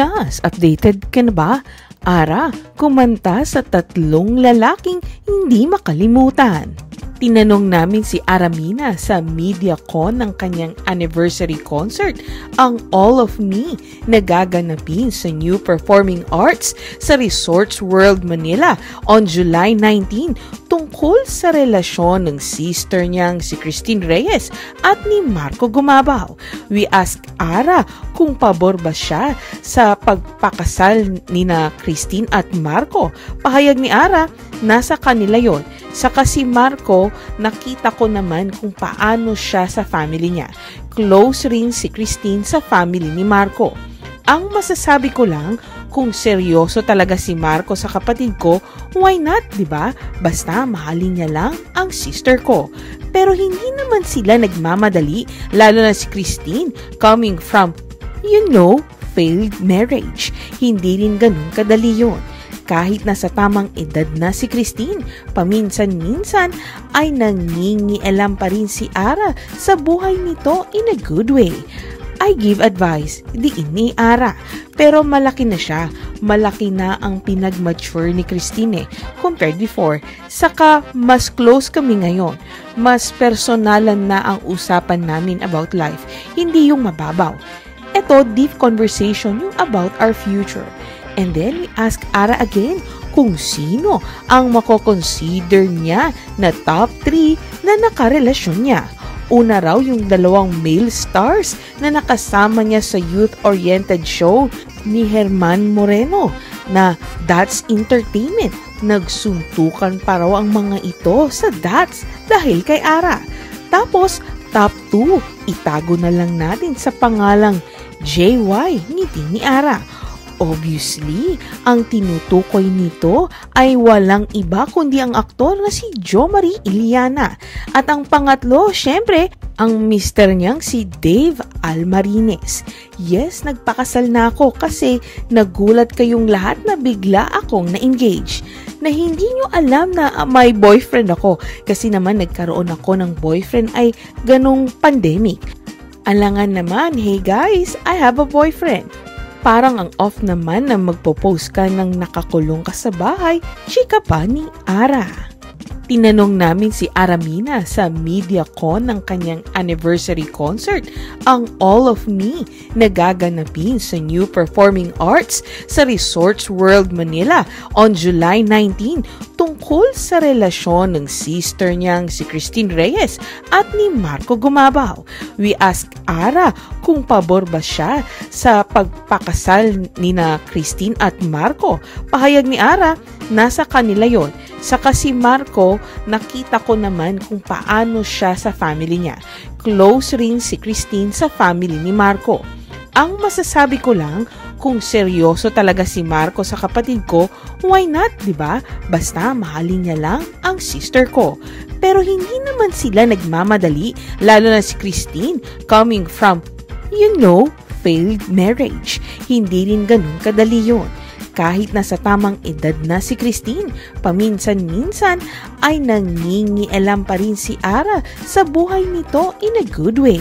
Pinas, updated ka na ba? Ara, kumanta sa 3 lalaking hindi makalimutan. Tinanong namin si Aramina sa MediaCon ng kanyang anniversary concert ang All of Me na gaganapin sa New Performing Arts sa Resorts World Manila on July 19 tungkol sa relasyon ng sister niyang si Christine Reyes at ni Marco Gumabaw. We asked Ara kung pabor ba siya sa pagpakasal ni na Christine at Marco. Pahayag ni Ara, nasa kanila yon. Saka si Marco, nakita ko naman kung paano siya sa family niya. Close rin si Christine sa family ni Marco. Ang masasabi ko lang, kung seryoso talaga si Marco sa kapatid ko, why not, di ba? Basta mahalin niya lang ang sister ko. Pero hindi naman sila nagmamadali, lalo na si Christine, coming from, failed marriage. Hindi rin ganun kadali yun. Kahit nasa tamang edad na si Christine, paminsan-minsan ay nangingialam pa rin si Ara sa buhay nito in a good way. I give advice, diin ni Ara. Pero malaki na siya. Malaki na ang pinag-mature ni Christine compared before. Saka mas close kami ngayon. Mas personalan na ang usapan namin about life. Hindi yung mababaw. Ito, deep conversation yung about our future. And then we ask Ara again kung sino ang mako-consider niya na top 3 na nakarelasyon niya. Una raw yung 2 male stars na nakasama niya sa youth-oriented show ni Herman Moreno na That's Entertainment. Nagsuntukan pa raw ang mga ito sa That's dahil kay Ara. Tapos, top 2, itago na lang natin sa pangalang JY, ngiti ni Ara. Obviously, ang tinutukoy nito ay walang iba kundi ang aktor na si Jo Marie Iliana. At ang pangatlo, syempre, ang mister niyang si Dave Almarines. Yes, nagpakasal na ako kasi nagulat kayong lahat na bigla akong na-engage. Na hindi nyo alam na may boyfriend ako kasi naman nagkaroon ako ng boyfriend ay ganong pandemic. Alangan naman, hey guys, I have a boyfriend. Parang ang off naman na magpo-post ka ng nakakulong ka sa bahay, chika pa ni Ara. Tinanong namin si Aramina sa MediaCon ng kanyang anniversary concert ang All of Me na gaganapin sa New Performing Arts sa Resorts World Manila on July 19 tungkol sa relasyon ng sister niyang si Christine Reyes at ni Marco Gumabaw. We asked Ara kung pabor ba siya sa pagpakasal ni na Christine at Marco. Pahayag ni Ara, nasa kanila yon. Saka si Marco, nakita ko naman kung paano siya sa family niya. Close rin si Christine sa family ni Marco. Ang masasabi ko lang, kung seryoso talaga si Marco sa kapatid ko, why not, di ba? Basta mahalin niya lang ang sister ko. Pero hindi naman sila nagmamadali, lalo na si Christine, coming from, failed marriage. Hindi rin ganun kadali yun. Kahit nasa tamang edad na si Christine, paminsan-minsan ay nangingialam pa rin si Ara sa buhay nito in a good way.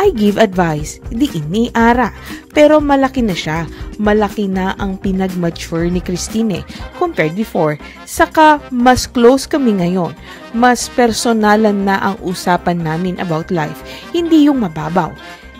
I give advice, diin ni Ara. Pero malaki na siya. Malaki na ang pinag-mature ni Christine compared before. Saka mas close kami ngayon. Mas personalan na ang usapan namin about life. Hindi yung mababaw.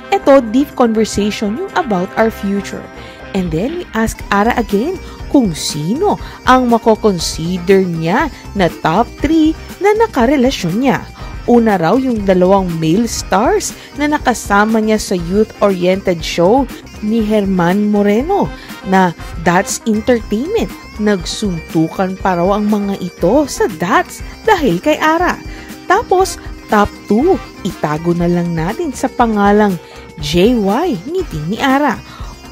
Ito, deep conversation yung about our future. And then we ask Ara again kung sino ang mako-consider niya na top 3 na nakarelasyon niya. Una raw yung 2 male stars na nakasama niya sa youth-oriented show ni Herman Moreno na That's Entertainment. Nagsuntukan pa raw ang mga ito sa That's dahil kay Ara. Tapos, top 2, itago na lang natin sa pangalang JY, ngiti ni Ara.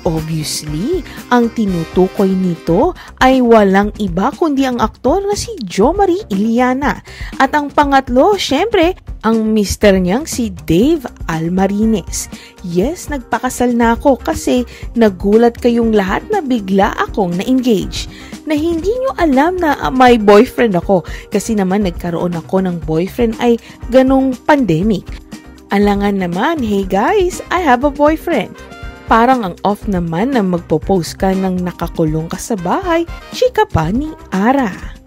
Obviously, ang tinutukoy nito ay walang iba kundi ang aktor na si Jo Marie Iliana. At ang pangatlo, syempre, ang mister niyang si Dave Almarines. Yes, nagpakasal na ako kasi nagulat kayong lahat na bigla akong na-engage. Na hindi nyo alam na may boyfriend ako kasi naman nagkaroon ako ng boyfriend ay ganong pandemic. Alangan naman, hey guys, I have a boyfriend. Parang ang off naman na magpo-post ka ng nakakulong ka sa bahay, chika pa ni Ara.